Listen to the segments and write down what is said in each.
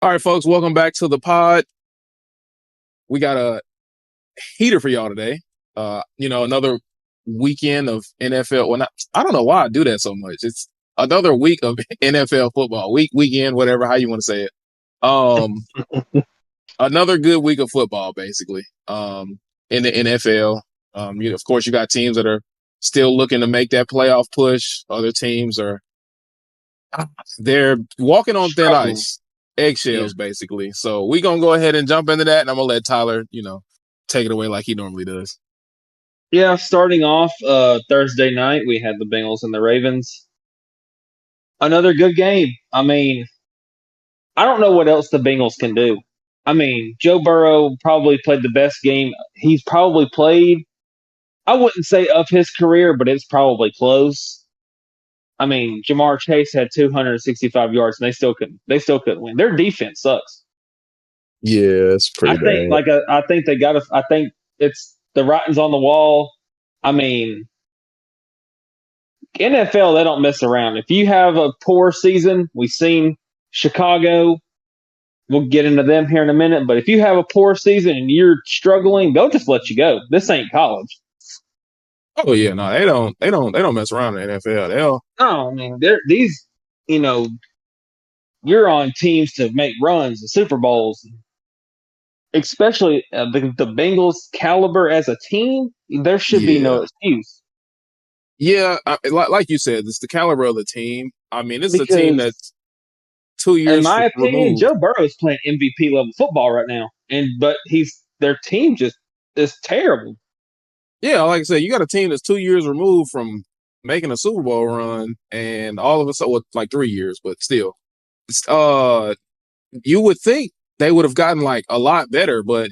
All right, folks, welcome back to the pod. We got a heater for y'all today. Another weekend of NFL. Well, I don't know why I do that so much. It's another week of NFL football. Weekend, whatever, how you want to say it. Um, Another good week of football, basically. In the NFL. Of course, you got teams that are still looking to make that playoff push. Other teams they're walking on thin Struggling. ice, Yeah. eggshells, basically. So we're going to go ahead and jump into that, and I'm going to let Tyler, take it away like he normally does. Yeah, starting off Thursday night, we had the Bengals and the Ravens. Another good game. I mean, I don't know what else the Bengals can do. I mean, Joe Burrow probably played the best game he's probably played. I wouldn't say of his career, but it's probably close. I mean, Jamar Chase had 265 yards, and they still couldn't win. Their defense sucks. Yeah, it's I pretty think bad. I think they got to. I think it's the writing's on the wall. I mean, NFL, they don't mess around. If you have a poor season, we've seen Chicago. We'll get into them here in a minute. But if you have a poor season and you're struggling, they'll just let you go. This ain't college. Oh yeah, no, they don't mess around in the NFL. They'll No, I mean, they're these. You know, you're on teams to make runs and Super Bowls, especially the Bengals caliber as a team. There should be yeah. no excuse Yeah, like you said, it's the caliber of the team. I mean, this is a team because, that's 2 in years my opinion, removed. Joe Burrow is playing MVP level football right now, but their team just is terrible. Yeah, like I said, you got a team that's 2 years removed from making a Super Bowl run, and all of a sudden, well, like 3 years, but still, it's, you would think they would have gotten like a lot better, but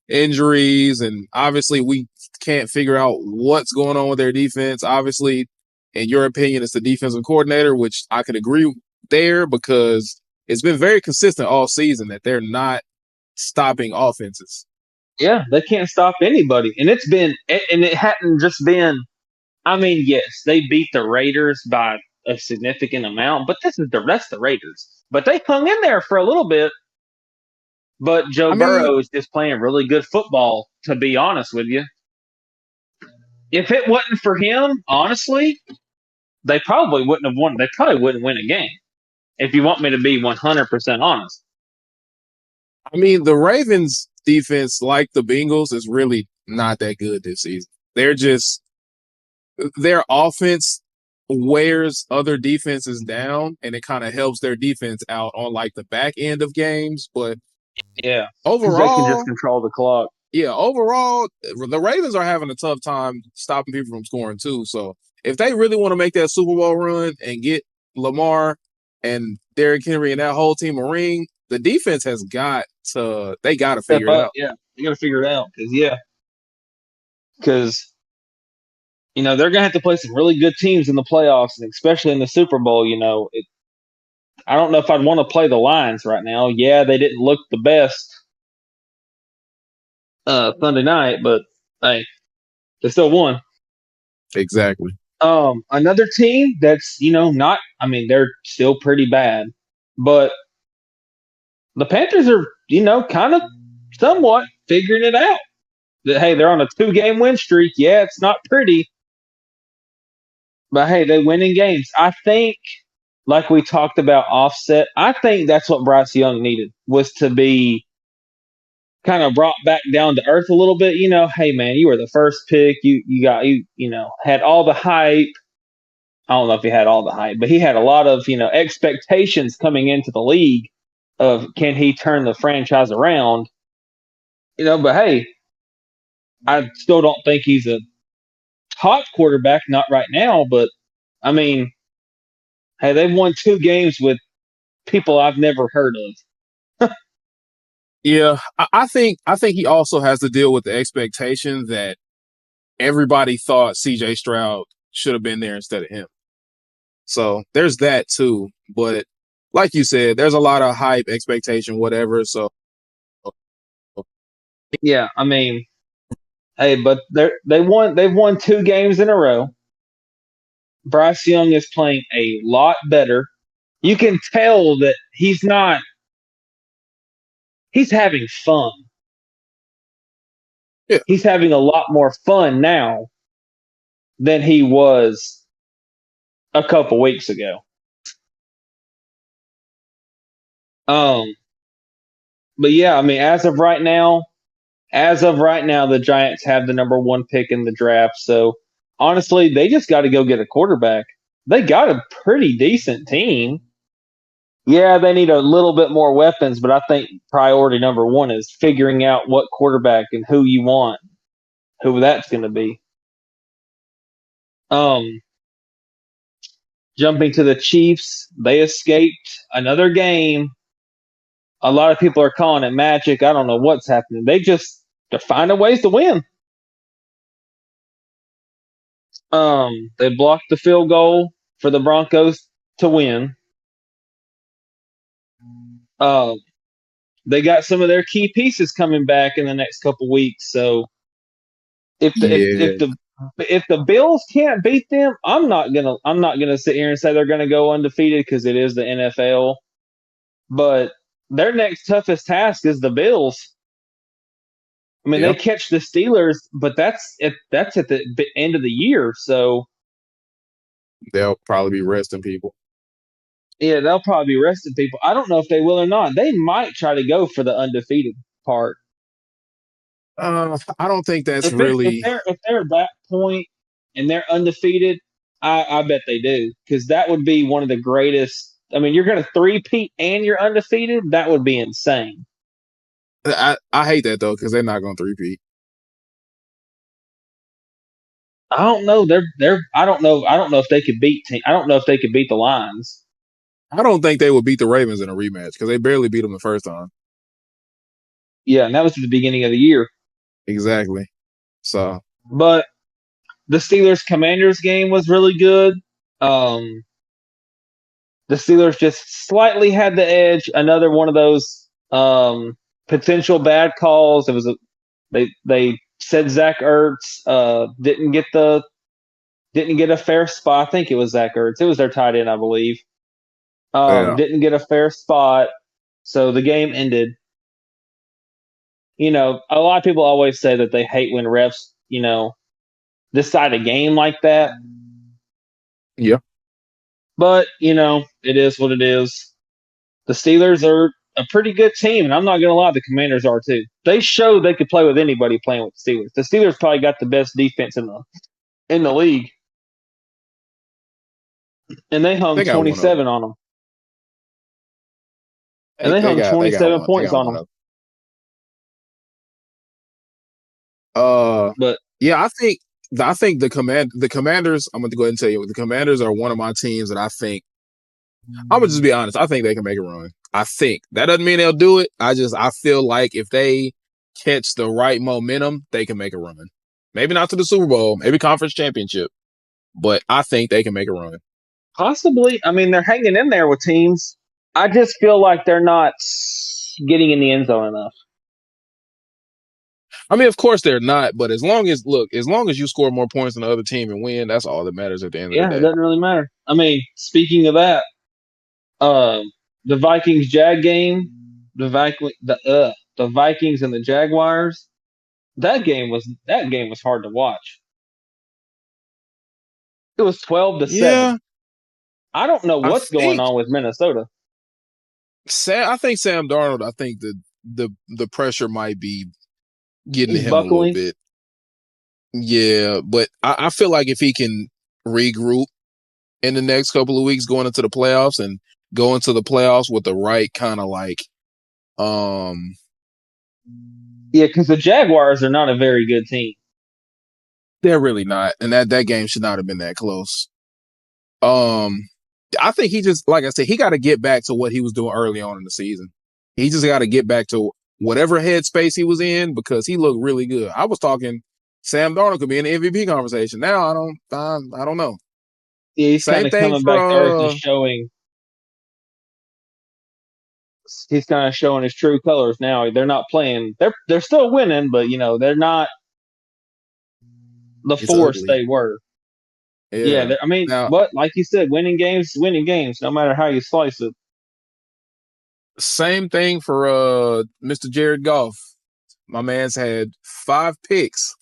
injuries, and obviously we can't figure out what's going on with their defense. Obviously, in your opinion, it's the defensive coordinator, which I could agree there because it's been very consistent all season that they're not stopping offenses. Yeah, they can't stop anybody, and it hadn't just been. I mean, yes, they beat the Raiders by a significant amount, but that's the Raiders. But they hung in there for a little bit. But Joe I mean, Burrow is just playing really good football. To be honest with you, if it wasn't for him, honestly, they probably wouldn't have won. They probably wouldn't win a game. If you want me to be 100% honest. the Ravens defense, like the Bengals, is really not that good this season. They're just their offense wears other defenses down, and it kind of helps their defense out on like the back end of games. But Yeah, because they can just overall, control the clock. yeah, overall, the Ravens are having a tough time stopping people from scoring too. So if they really want to make that Super Bowl run and get Lamar and Derrick Henry and that whole team a ring, the defense has got to they got to Step figure it up. out. Yeah, you got to figure it out. Because they're gonna have to play some really good teams in the playoffs, and especially in the Super Bowl. I don't know if I'd want to play the Lions right now. Yeah, they didn't look the best Sunday night, but hey, they still won. Exactly. Another team that's not. I mean, they're still pretty bad, but the Panthers are kind of somewhat figuring it out. That hey, they're on a 2-game win streak. Yeah, it's not pretty, but hey, they win in games. I think, like we talked about offset, I think that's what Bryce Young needed was to be kind of brought back down to earth a little bit. Hey man, you were the first pick. You had all the hype. I don't know if he had all the hype, but he had a lot of expectations coming into the league of can he turn the franchise around. But hey, I still don't think he's a top quarterback, not right now. But I mean, hey, they've won 2 games with people I've never heard of. Yeah, I think he also has to deal with the expectation that everybody thought CJ Stroud should have been there instead of him. So there's that too. But like you said, there's a lot of hype, expectation, whatever. So Yeah, I mean, hey, but they've won 2 games in a row. Bryce Young is playing a lot better. You can tell that he's not. he's having fun. Yeah, He's having a lot more fun now than he was a couple weeks ago. Um, but yeah, I mean, as of right now, the Giants have the number one pick in the draft. So honestly, they just got to go get a quarterback. They got a pretty decent team. Yeah, they need a little bit more weapons, but I think priority number one is figuring out what quarterback and who you want, who that's going to be. Um, Jumping to the Chiefs, they escaped another game. A lot of people are calling it magic. I don't know what's happening. They're finding ways to win. They blocked the field goal for the Broncos to win. Um, they got some of their key pieces coming back in the next couple weeks. So if the yeah. if the Bills can't beat them, I'm not gonna sit here and say they're gonna go undefeated because it is the NFL. But their next toughest task is the Bills. I mean, they Yep. catch the Steelers, but that's at the end of the year. So They'll probably be resting people. yeah, they'll probably be resting people. I don't know if they will or not. They might try to go for the undefeated part. I don't think that's If it if really. they're if they're at that point and they're undefeated, I bet they do because that would be one of the greatest. I mean, you're going to three-peat and you're undefeated. That would be insane. I hate that though because they're not going to repeat. I don't know. They're. I don't know. I don't know if they could beat. I don't know if they could beat the Lions. I don't think they would beat the Ravens in a rematch because they barely beat them the first time. Yeah, and that was at the beginning of the year. Exactly. So But the Steelers Commanders game was really good. Um, the Steelers just slightly had the edge. Another one of those potential bad calls. It was they said Zach Ertz didn't get a fair spot. I think it was Zach Ertz. It was their tight end, I believe. yeah, Didn't get a fair spot, so the game ended. A lot of people always say that they hate when refs, decide a game like that. yeah. But, it is what it is. The Steelers are a pretty good team, and I'm not going to lie, the Commanders are too. They showed they could play with anybody playing with the Steelers. The Steelers probably got the best defense in the league, and they hung They got one of them. 27 on them. And They, they they hung got they got 27 one. They points got on one them. of them. But Yeah. I think the Commanders. I'm going to go ahead and tell you the Commanders are one of my teams that I think. I'm gonna just be honest. I think they can make a run. I think that doesn't mean they'll do it. I feel like if they catch the right momentum, they can make a run. Maybe not to the Super Bowl, maybe conference championship, but I think they can make a run. possibly, I mean, they're hanging in there with teams. I just feel like they're not getting in the end zone enough. I mean, of course they're not, but as long as you score more points than the other team and win, that's all that matters at the end of the Yeah, it day. doesn't really matter. I mean, speaking of that, the Vikings Jag game, the Vikings and the Jaguars. That game was hard to watch. It was 12-7. Yeah, I don't know I what's going think on with Minnesota. I think Sam Darnold. I think the pressure might be getting to He's him a little buckling. bit. Yeah, but I feel like if he can regroup in the next couple of weeks going into the playoffs and go into the playoffs with the right kind of um Yeah, because the Jaguars are not a very good team. they're really not. And that game should not have been that close. Um I think he just like I said, he got to get back to what he was doing early on in the season. He just got to get back to whatever headspace he was in because he looked really good. I was talking Sam Darnold could be in the MVP conversation. Now I don't know. Yeah, he's kind Same of thing coming for back to earth and showing. He's kind of showing his true colors now. They're not playing. They're still winning, but they're not the it's force ugly. they were. Yeah, Yeah. I mean, Now but like you said, winning games, no matter how you slice it. Same thing for Mr. Jared Goff. My man's had 5 picks,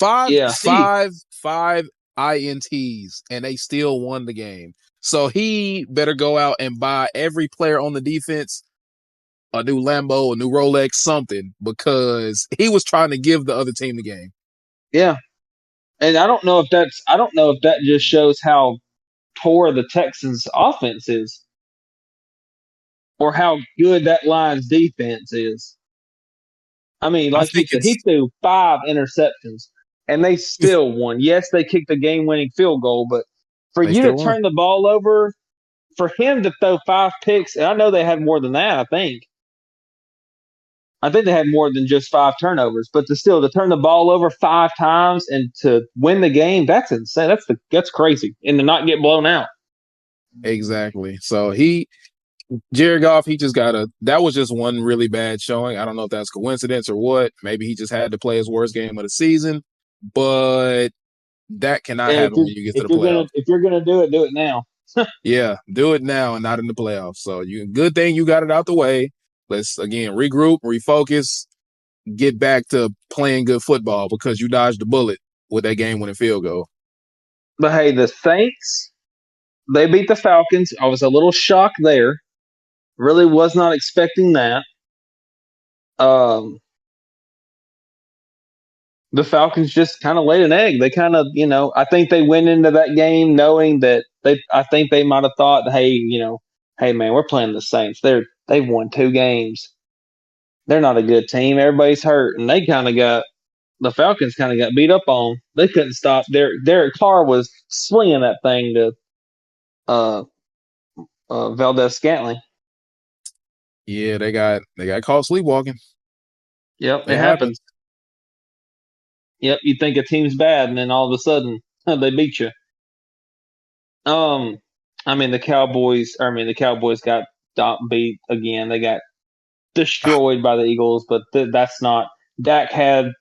five, Yeah, five, five ints, and they still won the game. So he better go out and buy every player on the defense a new Lambo, a new Rolex, something, because he was trying to give the other team the game. yeah. And I don't know if that just shows how poor the Texans offense is or how good that line's defense is. I mean, I like you think said, he it's threw 5 interceptions and they still won. Yes, they kicked the game winning field goal, but for they you to still won. turn the ball over, for him to throw 5 picks, and I know they had more than that, I think. I think they had more than just 5 turnovers, but to turn the ball over 5 times and to win the game, that's insane. That's crazy. And to not get blown out. Exactly. So Jared Goff, he just got that was just one really bad showing. I don't know if that's coincidence or what. Maybe he just had to play his worst game of the season, but that cannot And happen when you get to if the you're gonna playoffs. if you're gonna do it now. Yeah, do it now and not in the playoffs. So good thing you got it out the way. Let's again regroup, refocus, get back to playing good football because you dodged the bullet with that game winning field goal. But hey, the Saints, they beat the Falcons. I was a little shocked there. Really was not expecting that. Um, the Falcons just kind of laid an egg. They kind of, I think they went into that game knowing that I think they might have thought, hey, hey man, we're playing the Saints. They've won 2 games. They're not a good team. Everybody's hurt, and the Falcons kind of got beat up on. They couldn't stop. Derek Carr was swinging that thing to uh, Valdez Scantling. Yeah, they got caught sleepwalking. Yep, It it happens. happens. Yep, you think a team's bad, and then all of a sudden they beat you. Um, I mean the Cowboys got beat again. They got destroyed by the Eagles, but that's not. Dak had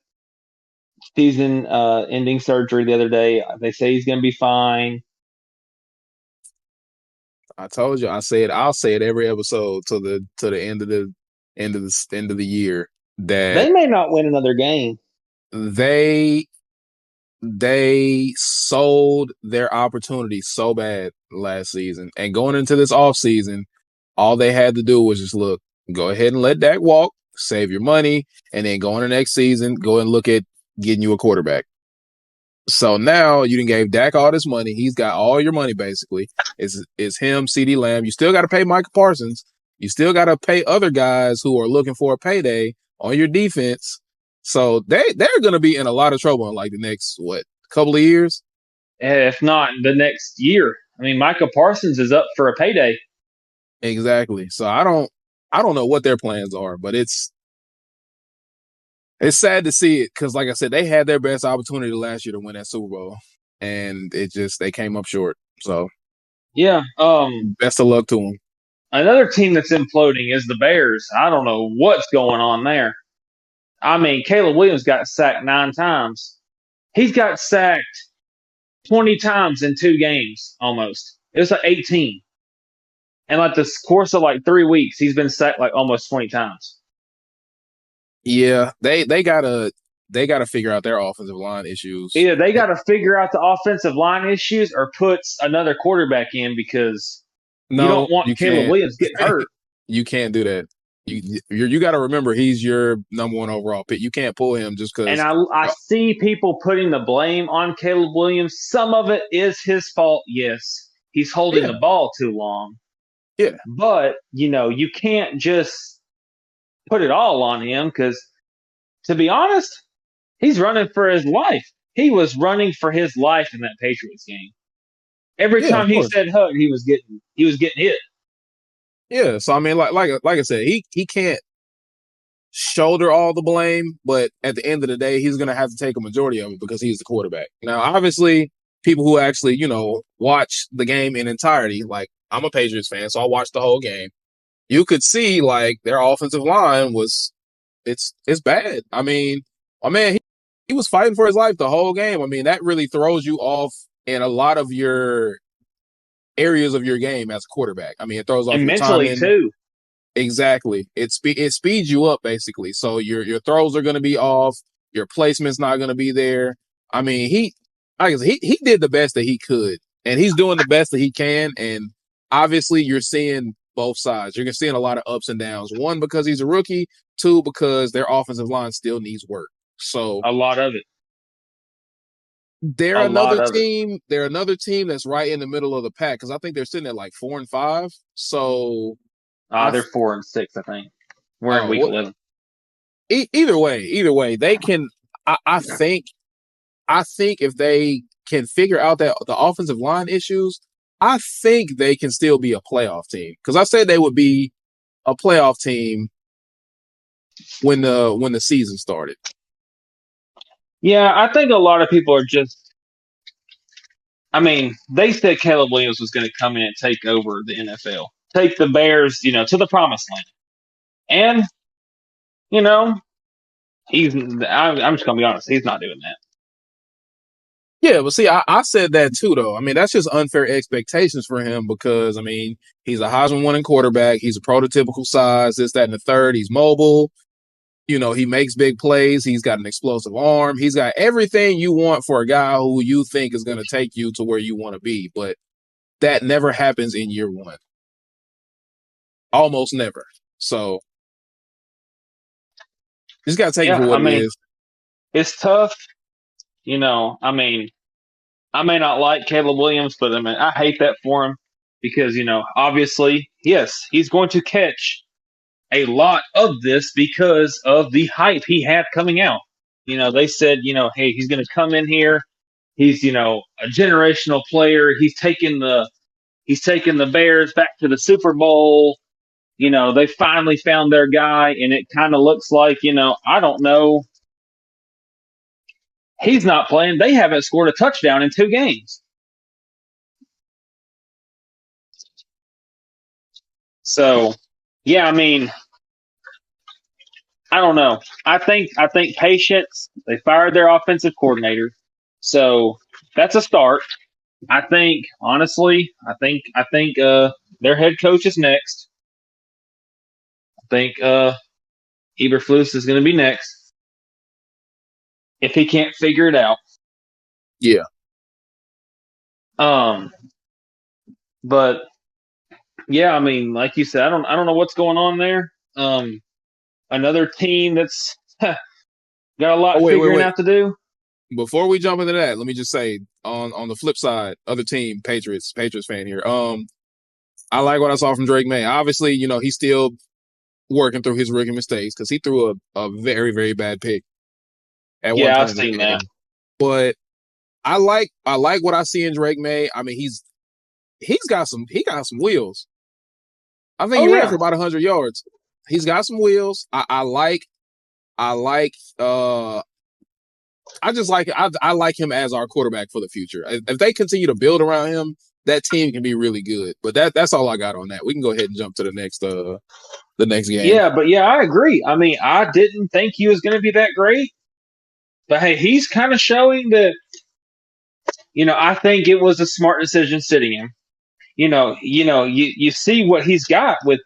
season ending surgery the other day. They say he's going to be fine. I told you. I'll say it every episode to the end of the year that They may not win another game. they they sold their opportunity so bad last season. And going into this offseason, all they had to do was just look, go ahead and let Dak walk, save your money, and then go on the next season, go and look at getting you a quarterback. So now you done gave Dak all this money. He's got all your money basically. It's him, CD Lamb. You still got to pay Michael Parsons. You still got to pay other guys who are looking for a payday on your defense. So they're going to be in a lot of trouble in like the next couple of years. If not the next year. I mean, Micah Parsons is up for a payday. Exactly. So I don't know what their plans are, but it's sad to see it because, like I said, they had their best opportunity last year to win that Super Bowl, and they came up short. So Yeah. best of luck to them. Another team that's imploding is the Bears. I don't know what's going on there. I mean, Caleb Williams got sacked 9 times. He's got sacked 20 times in 2 games almost. It was like 18. And like the course of like 3 weeks, he's been sacked like almost 20 times. Yeah, they gotta figure out their offensive line issues. Either they got to figure out the offensive line issues or puts another quarterback in because you No, don't want you Caleb can't. Williams getting hurt. You can't do that. You got to remember he's your number one overall pick. You can't pull him just And because. I see people putting the blame on Caleb Williams. Some of it is his fault. Yes, he's holding Yeah, the ball too long. yeah, But, you can't just put it all on him because, to be honest, he's running for his life. He was running for his life in that Patriots game. Every yeah. time Of he course. said hug, he was getting hit. Yeah. So I mean, like I said, he can't shoulder all the blame, but at the end of the day, he's gonna have to take a majority of it because he's the quarterback. Now, obviously, people who actually watch the game in entirety, like I'm a Patriots fan, so I watched the whole game. You could see like their offensive line was it's bad. I mean, my man, he was fighting for his life the whole game. I mean, that really throws you off in a lot of your areas of your game as a quarterback. I mean, it throws off And your mentally, timing. too. Exactly. It speeds you up basically. So your throws are going to be off. Your placement's not going to be there. I mean, like I said, he did the best that he could, and he's doing the best that he can. And obviously, you're seeing both sides. You're seeing a lot of ups and downs. One because he's a rookie. Two because their offensive line still needs work. So A lot of it. they're A another lot of it. team. They're another team that's right in the middle of the pack because I think they're sitting at like 4-5. So I They're 4-6, I think. We're in week oh 11. either way, they can. I think if they can figure out that the offensive line issues, I think they can still be a playoff team. Because I said they would be a playoff team when the season started. Yeah, I think a lot of people are just. I mean, they said Caleb Williams was going to come in and take over the NFL, take the Bears, to the promised land. And, you know, I'm just going to be honest, he's not doing that. Yeah, but see, I said that too, though. I mean, that's just unfair expectations for him because, I mean, he's a Heisman winning quarterback. He's a prototypical size, this, that, and the third. He's mobile. He makes big plays. He's got an explosive arm. He's got everything you want for a guy who you think is going to take you to where you want to be. But that never happens in year one. Almost never. So just got to take it for Yeah, I what it mean, is. it's tough. I mean, I may not like Caleb Williams, but I mean, I hate that for him because, obviously, yes, he's going to catch a lot of this because of the hype he had coming out. They said, hey, he's going to come in here. He's, a generational player. He's taking the Bears back to the Super Bowl. They finally found their guy, and it kind of looks like, I don't know. He's not playing. They haven't scored a touchdown in 2 games. So, yeah, I mean, I don't know. I think patience. They fired their offensive coordinator, so that's a start. I think honestly, I think their head coach is next. I think Eberflus is going to be next if he can't figure it out. Yeah. Um, but yeah, I mean, like you said, I don't know what's going on there. Another team that's got a Oh, lot figuring wait. out to do. Before we jump into that, let me just say on the flip side, other team, Patriots fan here. I like what I saw from Drake May. Obviously, he's still working through his rookie mistakes because he threw a very, very bad pick at one Yeah, I've point in seen the that. game. But I like what I see in Drake May. I mean, he got some wheels. I think Oh he ran for yeah, about 100 yards. He's got some wheels. I like I just like I like him as our quarterback for the future. If they continue to build around him, that team can be really good. But that's all I got on that. We can go ahead and jump to the next game. yeah, but yeah, I agree. I mean, I didn't think he was going to be that great, but hey, he's kind of showing that. I think it was a smart decision sitting him. You see what he's got with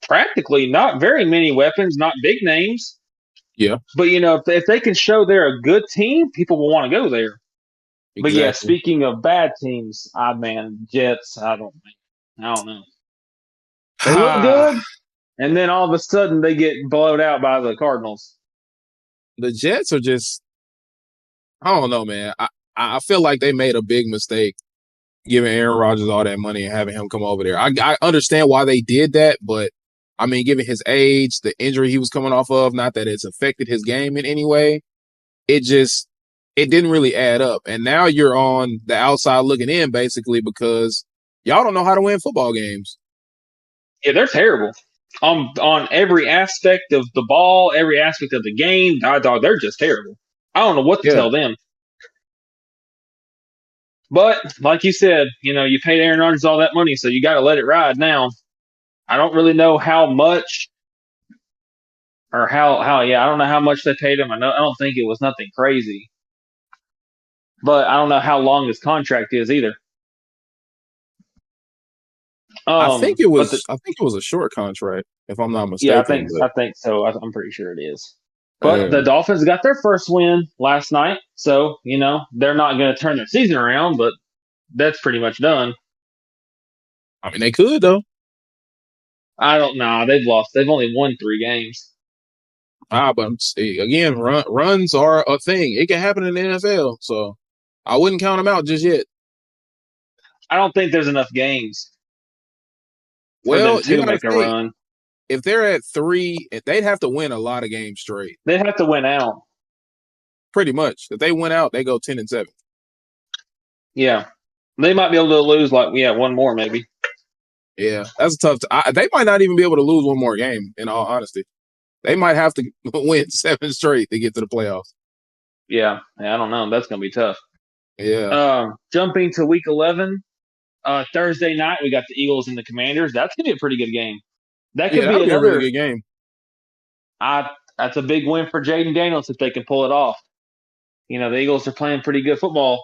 practically not very many weapons, not big names. Yeah, But if they can show they're a good team, people will want to go there. But yeah, exactly. speaking of bad teams, man, Jets, I don't know. They look Ah, good, and then all of a sudden they get blowed out by the Cardinals. the Jets are just I don't know, man. I feel like they made a big mistake giving Aaron Rodgers all that money and having him come over there. I understand why they did that, but I mean, given his age, the injury he was coming off of, not that it's affected his game in any way, it just it didn't really add up. And now you're on the outside looking in basically because y'all don't know how to win football games. Yeah, they're terrible on every aspect of the ball, every aspect of the game. Dog, they're just terrible. I don't know what to Yeah, tell them. But like you said, you paid Aaron Rodgers all that money, so you got to let it ride now. I don't really know how much or how yeah, I don't know how much they paid him. I don't think it was nothing crazy, but I don't know how long his contract is either. But the I think it was a short contract, if I'm not yeah, mistaken. I think so. I'm pretty sure it is. But But the Dolphins got their first win last night, so they're not going to turn their season around, but that's pretty much done. I mean, they could though. I don't know. They've lost. They've only won 3 games. But see, again, runs are a thing. It can happen in the NFL, so I wouldn't count them out just yet. I don't think there's enough games for them Well, you to got to make a think run. if they're at 3, they'd have to win a lot of games straight. They have to win out. Pretty much, if they win out, they go 10-7. Yeah, they might be able to lose like one more maybe. Yeah, that's a tough. They might not even be able to lose one more game. In all honesty, they might have to win 7 straight to get to the playoffs. Yeah, I don't know. That's going to be tough. Yeah, Jumping to week 11, Thursday night, we got the Eagles and the Commanders. That's going to be a pretty good game. That yeah, could be that'll be a really another. good game. That's a big win for Jaden Daniels if they can pull it off. The Eagles are playing pretty good football.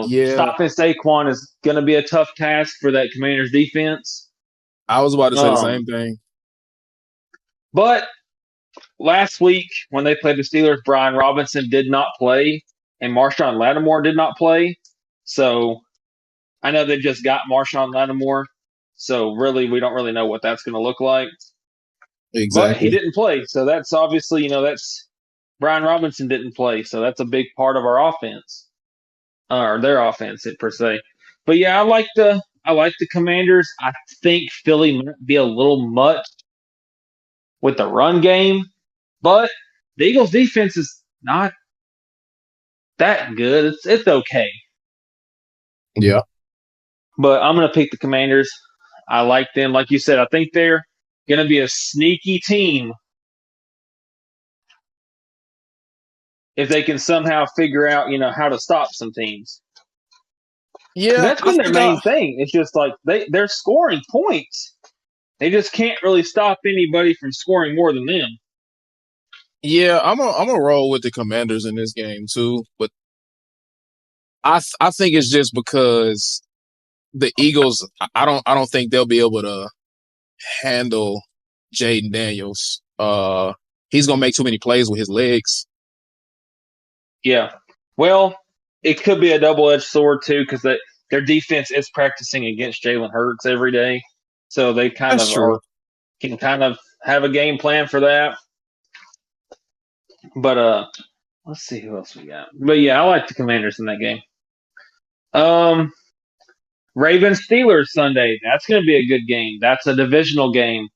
Yeah, Stopping Saquon is going to be a tough task for that Commanders defense. I was about to say the Um, same thing. but last week when they played the Steelers, Brian Robinson did not play, and Marshawn Lattimore did not play. So I know they just got Marshawn Lattimore. So really, we don't really know what that's going to look like. But he Exactly. didn't play, so that's obviously that's Brian Robinson didn't play, so that's a big part of our offense, or their offense per se. But yeah, I like the Commanders. I think Philly might be a little much with the run game, but the Eagles' defense is not that good. It's okay, Yeah. but I'm gonna pick the Commanders. I like them, like you said. I think they're gonna be a sneaky team if they can somehow figure out how to stop some teams. Because Yeah, that's I been their think main thing. It's just like they're scoring points. They just can't really stop anybody from scoring more than them. yeah, I'm a roll with the Commanders in this game too, but I think it's just because the Eagles I don't think they'll be able to handle Jaden Daniels. He's gonna make too many plays with his legs. Yeah. Well, it could be a double edged sword too, because their defense is practicing against Jalen Hurts every day, so they kind That's of true. are can kind of have a game plan for that. But let's see who else we got. But yeah, I like the Commanders in that game. Um, Ravens Steelers Sunday. That's going to be a good game. That's a divisional game.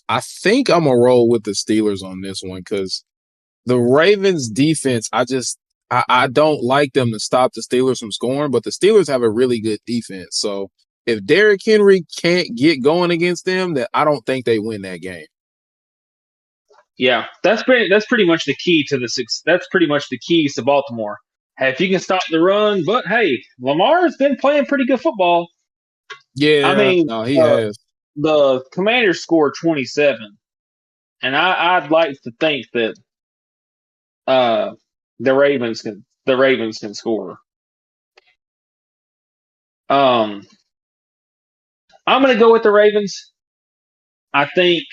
I think I'm gonna roll with the Steelers on this one because the Ravens defense, I don't like them to stop the Steelers from scoring, but the Steelers have a really good defense. So if Derrick Henry can't get going against them, then I don't think they win that game. Yeah, that's pretty much the key to the six. That's pretty much the keys to Baltimore. Hey, if you can stop the run, but hey, Lamar's been playing pretty good football. I Yeah, mean, no, he has. the Commanders scored 27, and I'd like to think that uh, the Ravens can score. Um, I'm going to go with the Ravens. I think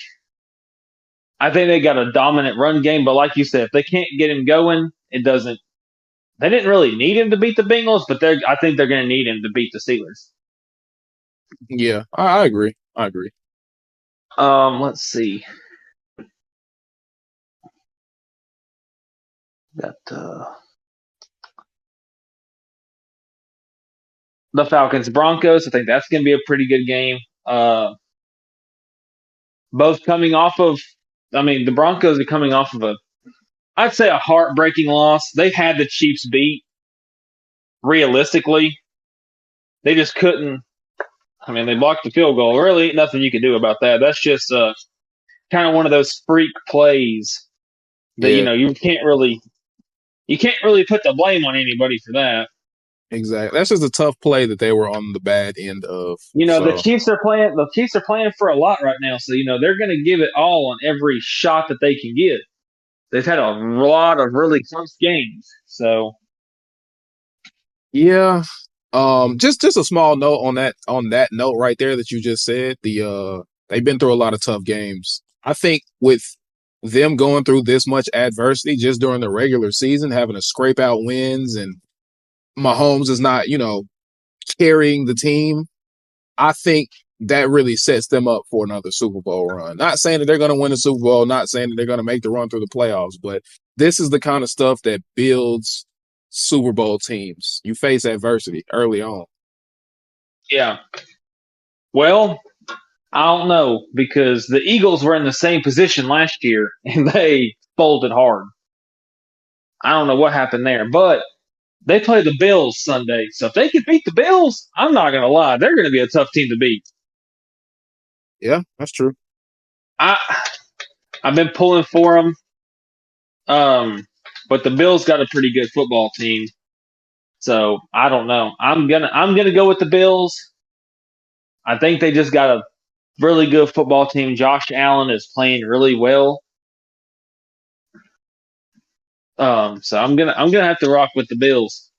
I think they got a dominant run game, but like you said, if they can't get him going, it doesn't. They didn't really need him to beat the Bengals, but I think they're going to need him to beat the Steelers. Yeah, I agree. I agree. Let's see. Got the Falcons Broncos. I think that's going to be a pretty good game. Both coming off of, I mean, the Broncos are coming off of I'd say a heartbreaking loss. They had the Chiefs beat realistically. They just couldn't. I mean, they blocked the field goal. Really, nothing you can do about that. That's just kind of one of those freak plays that Yeah, you can't really put the blame on anybody for that. exactly. That's just a tough play that they were on the bad end of. The So Chiefs are playing. The Chiefs are playing for a lot right now, so they're going to give it all on every shot that they can get. They've had a lot of really close games, so yeah, Just a small note on that note right there that you just said. They've been through a lot of tough games. I think with them going through this much adversity just during the regular season, having to scrape out wins, and Mahomes is not, carrying the team. I think that really sets them up for another Super Bowl run. Not saying that they're going to win the Super Bowl, not saying that they're going to make the run through the playoffs, but this is the kind of stuff that builds Super Bowl teams. You face adversity early on. Yeah. Well, I don't know because the Eagles were in the same position last year and they folded hard. I don't know what happened there, but they play the Bills Sunday. So if they can beat the Bills, I'm not going to lie, they're going to be a tough team to beat. Yeah, that's true. I I've been pulling for them, but the Bills got a pretty good football team. So I don't know. I'm gonna go with the Bills. I think they just got a really good football team. Josh Allen is playing really well. So I'm gonna have to rock with the Bills.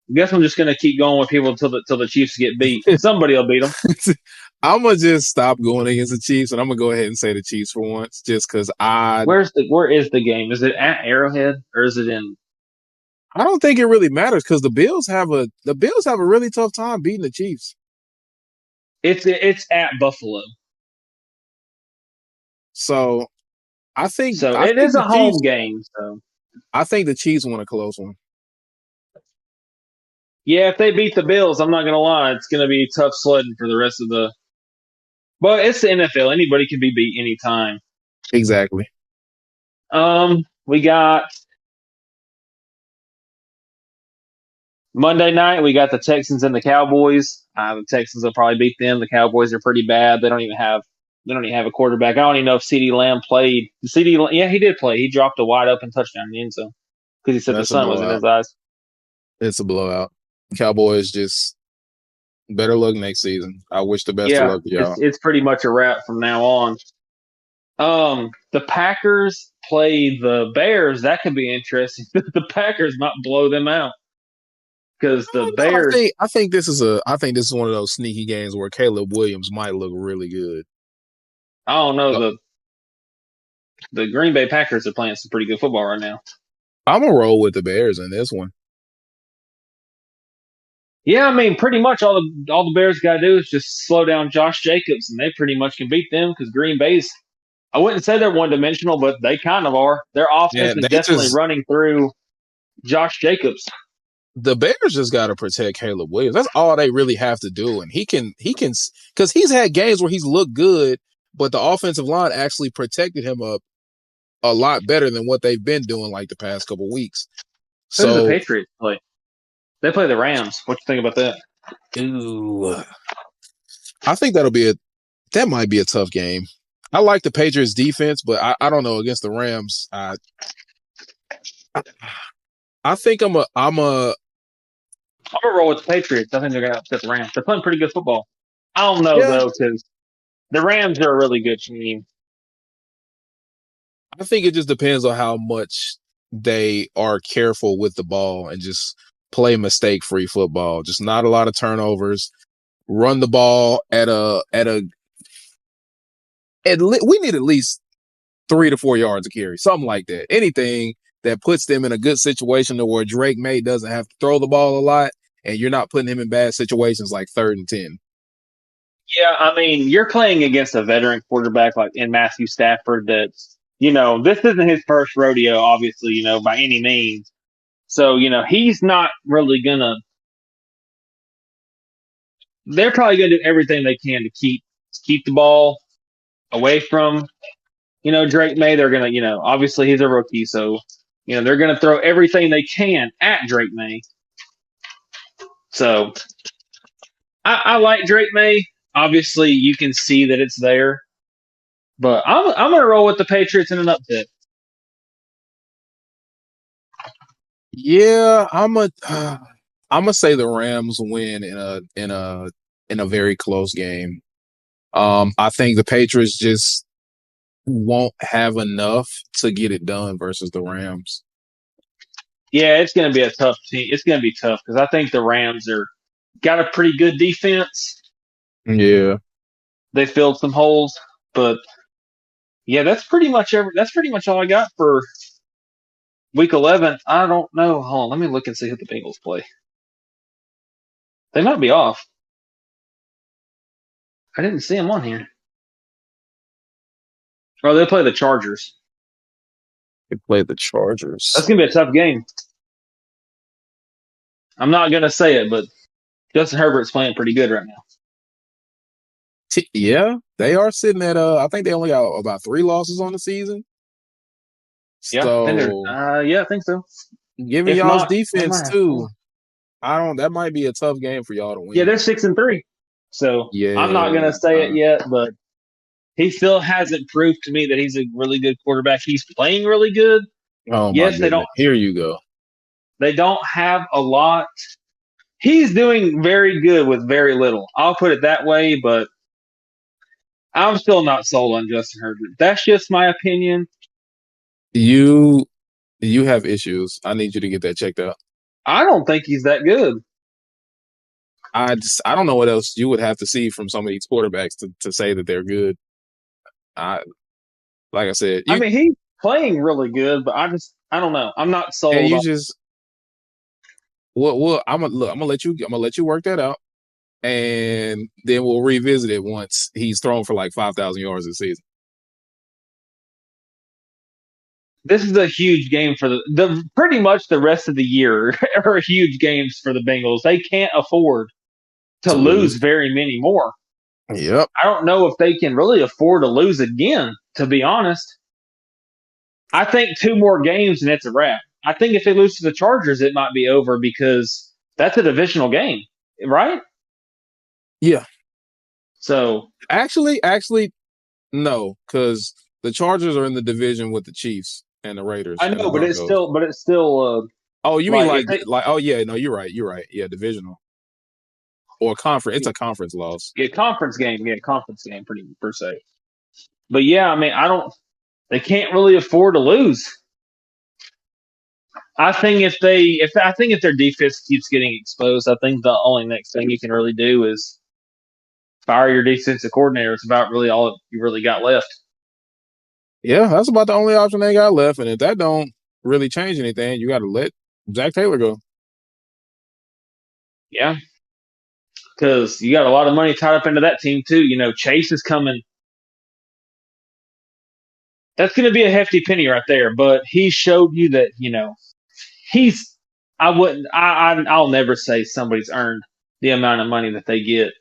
I guess I'm just gonna keep going with people till the Chiefs get beat. Somebody will beat them. I'm gonna just stop going against the Chiefs, and I'm gonna go ahead and say the Chiefs for once, just because Where is the game? Is it at Arrowhead or is it in? I don't think it really matters because the Bills have a really tough time beating the Chiefs. It's at Buffalo. So So I it think is the a home Chiefs game. So I think the Chiefs won a close one. yeah, if they beat the Bills, I'm not gonna lie, it's gonna be tough sledding for the rest of the. But it's the NFL. Anybody can be beat anytime. Exactly. We got Monday night. We got the Texans and the Cowboys. The Texans will probably beat them. The Cowboys are pretty bad. They don't even have a quarterback. I don't even know if CD Lamb played. Yeah, he did play. He dropped a wide open touchdown in the end zone because he said the That's a sun was in blowout. his eyes. It's a blowout. Cowboys just better luck next season. I wish the best of Yeah, luck to it's y'all. it's pretty much a wrap from now on. The Packers play the Bears. That could be interesting. The Packers might blow them out because I the don't know. Bears. I think this is one of those sneaky games where Caleb Williams might look really good. I don't know. Uh, The Green Bay Packers are playing some pretty good football right now. I'm gonna roll with the Bears in this one. Yeah, I mean, pretty much all the Bears got to do is just slow down Josh Jacobs, and they pretty much can beat them because Green Bay's. I wouldn't say they're one dimensional, but they kind of are. Their Yeah, offense is definitely running through Josh Jacobs. the Bears just got to protect Caleb Williams. That's all they really have to do, and he can because he's had games where he's looked good, but the offensive line actually protected him up a lot better than what they've been doing like the past couple weeks. Who do the So, Patriots play? They play the Rams. What you think about that? ooh, I think that might be a tough game. I like the Patriots defense, but I don't know against the Rams. I think I'm gonna roll with the Patriots. I think they're gonna upset the Rams. They're playing pretty good football. I don't know yeah. though because the Rams are a really good team. I think it just depends on how much they are careful with the ball and just play mistake free football. Just not a lot of turnovers. Run the ball we need at least 3 to 4 yards of carry, something like that. Anything that puts them in a good situation to where Drake May doesn't have to throw the ball a lot, and you're not putting him in bad situations like 3rd and 10. Yeah, I mean, you're playing against a veteran quarterback like in Matthew Stafford. That's this isn't his first rodeo, obviously, by any means. So he's not really gonna. They're probably gonna do everything they can to keep the ball away from Drake May. They're gonna obviously he's a rookie, so they're gonna throw everything they can at Drake May. So I like Drake May. Obviously, you can see that it's there, but I'm gonna roll with the Patriots in an upset. Yeah, I'm gonna say the Rams win in a very close game. I think the Patriots just won't have enough to get it done versus the Rams. Yeah, it's going to be a tough team. It's going to be tough because I think the Rams are. got a pretty good defense. Yeah. They filled some holes, but yeah, that's pretty much all I got for week 11. I don't know. Hold on, let me look and see who the Bengals play. They might be off. I didn't see them on here. Oh, they play the Chargers. They play the Chargers. That's gonna be a tough game. I'm not gonna say it, but Justin Herbert's playing pretty good right now. Yeah, they are sitting at I think they only got about 3 losses on the season. Yeah, I think they're. So Yeah, I think so. given If y'all's not, they defense might have too, 4. that might be a tough game for y'all to Yeah, they're win. 6-3. So I'm not Yeah. gonna say it yet, but he still hasn't proved to me that he's a really good quarterback. He's playing really good. Oh my Yes, they don't. goodness. Here you go. They don't have a lot. He's doing very good with very little. I'll put it that way, but I'm still not sold on Justin Herbert. That's just my opinion. You you have issues. I need you to get that checked out. I don't think he's that good. I don't know what else you would have to see from some of these quarterbacks to say that they're good. I like I said, I mean, he's playing really good, but I don't know. I'm not and sold you on. just I'm gonna let you work that out, and then we'll revisit it once he's thrown for like 5,000 yards this season. This is a huge game for the pretty much the rest of the year are huge games for the Bengals. They can't afford to To lose lose. very many more. Yep. I don't know if they can really afford to lose again, to be honest. I think 2 more games and it's a wrap. I think if they lose to the Chargers, it might be over because that's a divisional game, right? Yeah. So Actually, no, because the Chargers are in the division with the Chiefs and the Raiders I and the know, Broncos. but it's still Oh, you mean like if they oh yeah, no, you're right. You're right. Yeah, divisional or conference. It's a conference loss. get conference game pretty per se. But yeah, I mean, I don't. They can't really afford to lose. I think if their defense keeps getting exposed, I think the only next thing you can really do is fire your defensive coordinator. It's about really all you really got left. Yeah, that's about the only option they got left. And if that don't really change anything, you got to let Zach Taylor go. Yeah, because you got a lot of money tied up into that team too. You know, Chase is coming. That's going to be a hefty penny right there. But he showed you that he's. I wouldn't. I'll never say somebody's earned the amount of money that they get,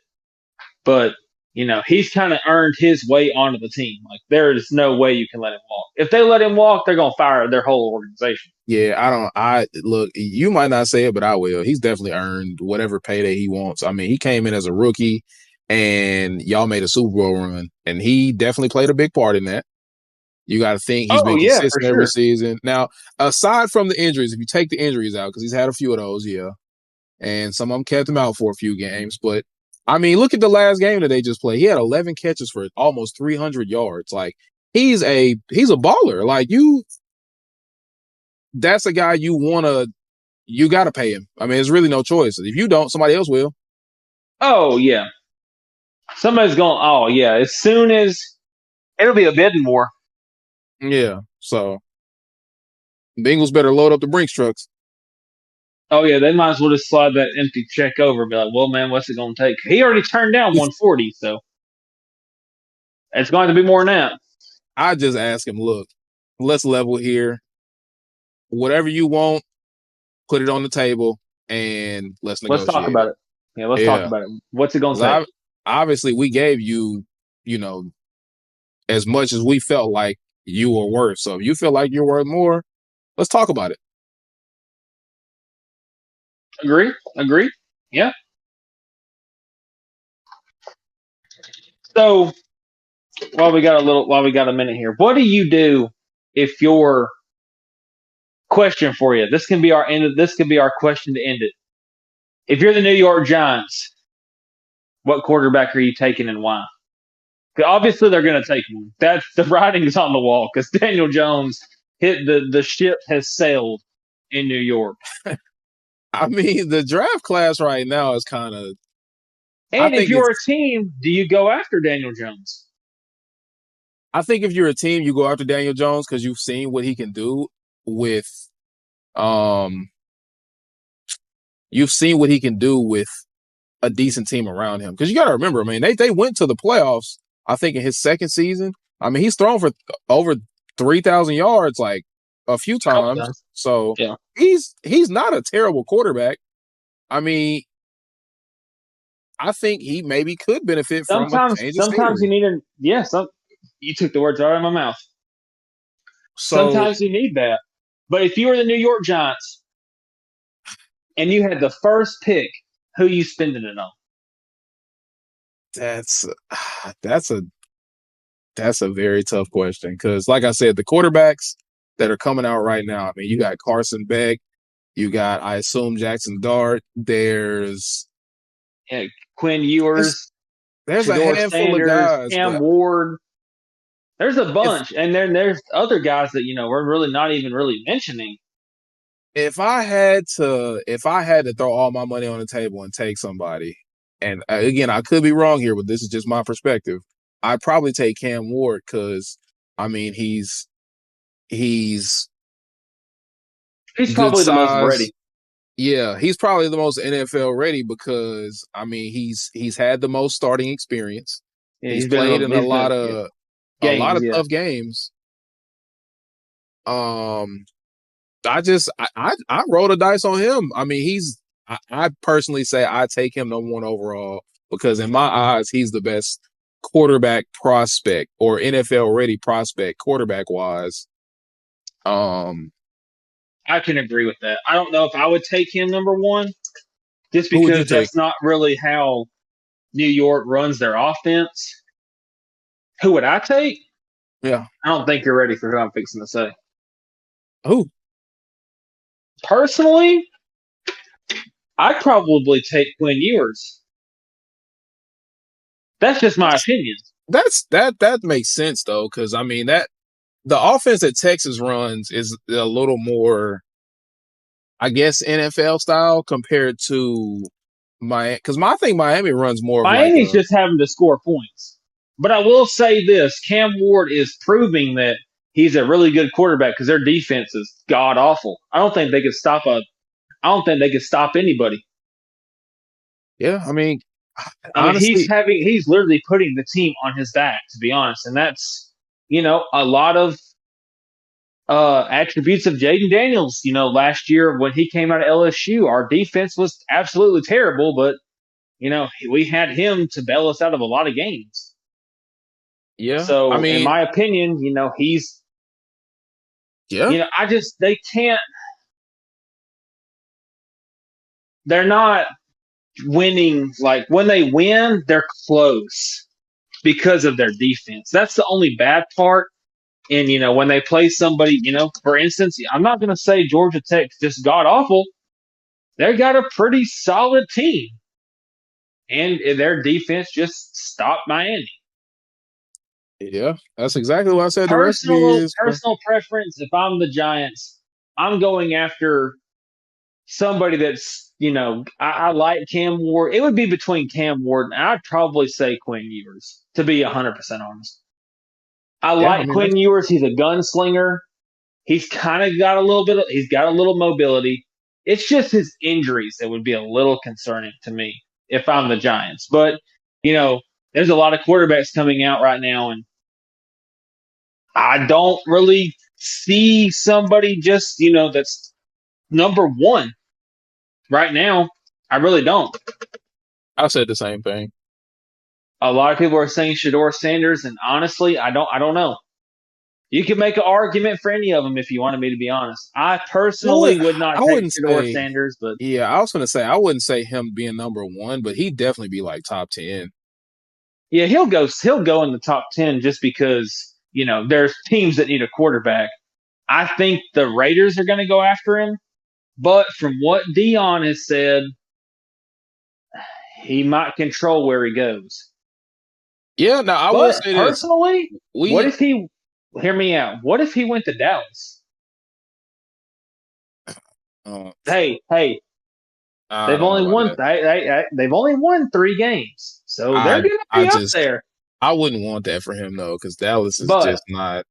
but he's kind of earned his way onto the team. Like there is no way you can let him walk. If they let him walk, they're gonna fire their whole organization. Yeah, I look, you might not say it, but I will. He's definitely earned whatever payday he wants. I mean, he came in as a rookie and y'all made a Super Bowl run, and he definitely played a big part in that. You got to think he's Oh been yeah, for consistent every sure. season. Now, aside from the injuries, if you take the injuries out, because he's had a few of those, yeah, and some of them kept him out for a few games. But I mean, look at the last game that they just played. He had 11 catches for almost 300 yards. Like he's a baller. That's a guy you got to pay him. I mean, there's really no choice. If you don't, somebody else will. Oh yeah, somebody's going. Oh yeah, as soon as it'll be a bidding war. Yeah. So Bengals better load up the Brinks trucks. Oh yeah, they might as well just slide that empty check over and be like, "Well, man, what's it going to take?" He already turned down 140, so it's going to be more than that. I just ask him, look, let's level here. Whatever you want, put it on the table and let's Let's talk negotiate about it. it. Yeah, let's talk Yeah. about it. What's it going to take? Because obviously we gave you, you know, as much as we felt like you were worth. So if you feel like you're worth more, let's talk about it. Agree? Agree? Yeah. So while we got a minute here, what do you do if your question for you? This can be our end. This can be our question to end it. If you're the New York Giants, what quarterback are you taking and why? 'Cause obviously, they're going to take one. That's the writing is on the wall because Daniel Jones hit the ship has sailed in New York. I mean, the draft class right now is kind of. I And if think you're a it's. team, do you go after Daniel Jones? I think if you're a team, you go after Daniel Jones because you've seen what he can do with. Um, you've seen what he can do with a decent team around him. Because you got to remember, I mean, they went to the playoffs. I think in his second season. I mean, he's thrown for over 3,000 yards like a few A couple times. times. So Yeah. he's not a terrible quarterback. I mean, I think he maybe could benefit from a change of Sometimes you scenery. need a yeah. You took the words right out of my mouth. So Sometimes you need that. But if you were the New York Giants and you had the first pick, who you spending it on? that's that's a that's a very tough question because, like I said, the quarterbacks that are coming out right now. I mean, you got Carson Beck, you got I assume Jackson Dart. Yeah, Quinn There's Ewers, there's a Shador handful of Sanders, guys, Cam but Ward. There's a if bunch, and then there's other guys that we're really not even really mentioning. if I had to throw all my money on the table and take somebody, and again, I could be wrong here, but this is just my perspective. I'd probably take Cam Ward because I mean he's He's good probably the most size. ready. Yeah, he's probably the most NFL ready because I mean he's had the most starting experience. Yeah, He's played in he's been yeah, a lot games. of Yeah, tough games. Um, I rolled a dice on him. I mean I personally say I take him number one overall because in my eyes he's the best quarterback prospect or NFL ready prospect quarterback wise. Um, I can agree with that. I don't know if I would take him number one, just who would you because take? that's not really how New York runs their offense. Who would I take? Yeah, I don't think you're ready for who I'm fixing to say. who? Personally, I'd probably take Quinn Ewers. That's just my opinion. That makes sense though because I mean that the offense that Texas runs is a little more, I guess, NFL style compared to my because I think Miami runs more of like Miami's a just having to score points. But I will say this: Cam Ward is proving that he's a really good quarterback because their defense is god awful. I don't think they could stop anybody. yeah. I mean, I mean, honestly, he's literally putting the team on his back, to be honest, and that's a lot of attributes of Jaden Daniels. Last year when he came out of LSU, our defense was absolutely terrible, but we had him to bail us out of a lot of games. yeah. I So, in mean, my opinion, he's, yeah, I just, they can't, they're not winning. Like, when they win, they're close because of their defense. That's the only bad part. And, when they play somebody, for instance, I'm not going to say Georgia Tech's just god awful. They got a pretty solid team. And their defense just stopped Miami. yeah. That's exactly what I said. The recipe Personal is for. personal preference, if I'm the Giants, I'm going after somebody that's, I like Cam Ward. It would be between Cam Ward and I'd probably say Quinn Ewers, to be 100% honest. I Yeah, I like mean Quinn that's Ewers. He's a gunslinger. He's kind of got a little bit he's got a little mobility. It's just his injuries that would be a little concerning to me if I'm the Giants. But, you know, there's a lot of quarterbacks coming out right now, and I don't really see somebody just, that's number one right now. I really don't. I said the same thing. A lot of people are saying Shador Sanders, and honestly, I don't know. You can make an argument for any of them if you wanted me to be honest. I personally would not I take wouldn't Shador say. Sanders, but Yeah, I was gonna say I wouldn't say him being number one, but he'd definitely be like top 10. yeah, he'll go in the top 10 just because, there's teams that need a quarterback. I think the Raiders are going to go after him, but from what Dion has said, he might control where he goes. Yeah, now I will But say this. personally, what We if he hear me out? What if he went to Dallas? uh, Hey, I They've don't know only about won that. they've only won 3 games, so they're I going to I be up just there. I wouldn't want that for him though, because Dallas is But just not.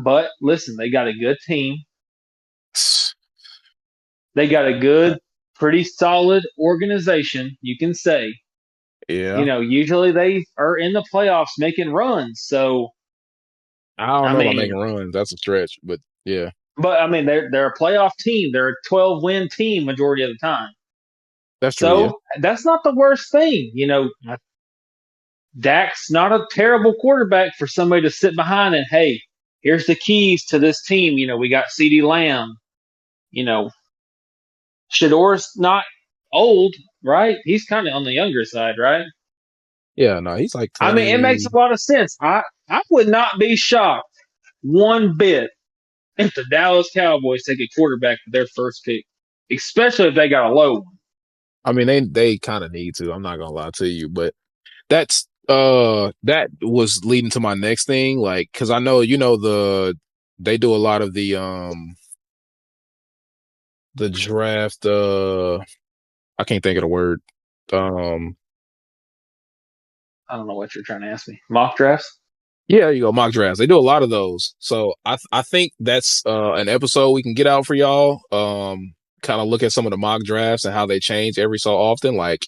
but listen, they got a good team. They got a good, pretty solid organization. You can say, Yeah, usually they are in the playoffs making runs. So I don't I know about making mean, runs. That's a stretch, but yeah, but I mean they're a playoff team. They're a 12-win team majority of the time. that's true. Yeah, So that's not the worst thing. Dak's not a terrible quarterback for somebody to sit behind and, hey, here's the keys to this team. We got CeeDee Lamb. You know, Shador's not old, right? He's kind of on the younger side, right? yeah. No, he's like I mean, it makes 20. a lot of sense. I would not be shocked one bit if the Dallas Cowboys take a quarterback with their first pick, especially if they got a low one. I mean, they kind of need to. I'm not gonna lie to you, but that was leading to my next thing, like because I know they do a lot of the draft. I can't think of the word. Um, I don't know what you're trying to ask me. Mock drafts? yeah, you go mock drafts. They do a lot of those, so I think that's an episode we can get out for y'all. Kind of look at some of the mock drafts and how they change every so often. Like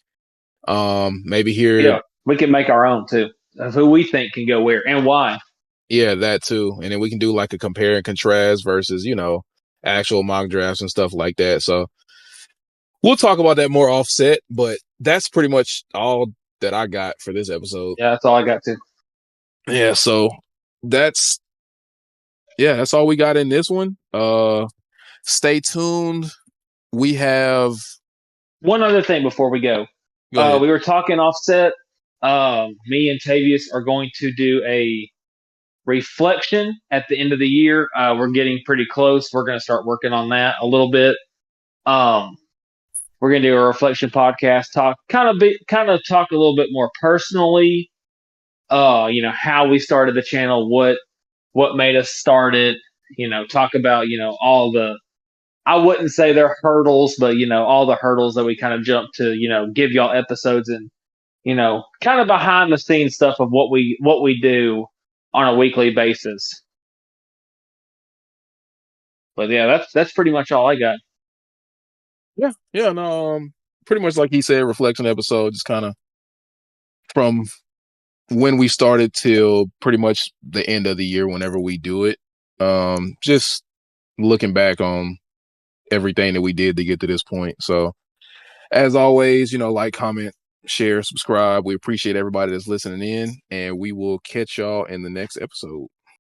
maybe here, Yeah, we can make our own too of who we think can go where and why. yeah, that too, and then we can do like a compare and contrast versus actual mock drafts and stuff like that. So we'll talk about that more offset, but that's pretty much all that I got for this episode. Yeah, that's all I got too. Yeah, so that's that's all we got in this one. Stay tuned. We have One other thing before we go. go ahead. We were talking offset. Me and Tavius are going to do a reflection at the end of the year. We're getting pretty close. We're going to start working on that a little bit. Um, we're going to do a reflection podcast, kind of talk a little bit more personally. How we started the channel, what made us start it. Talk about all the, I wouldn't say they're hurdles, but all the hurdles that we kind of jumped to, give y'all episodes and kind of behind the scenes stuff of what we do on a weekly basis. But yeah, that's pretty much all I got. Yeah, yeah, no, pretty much like he said, reflection episode, just kind of from when we started till pretty much the end of the year, whenever we do it. Just looking back on everything that we did to get to this point. So as always, like, comment, share, subscribe. We appreciate everybody that's listening in, and we will catch y'all in the next episode.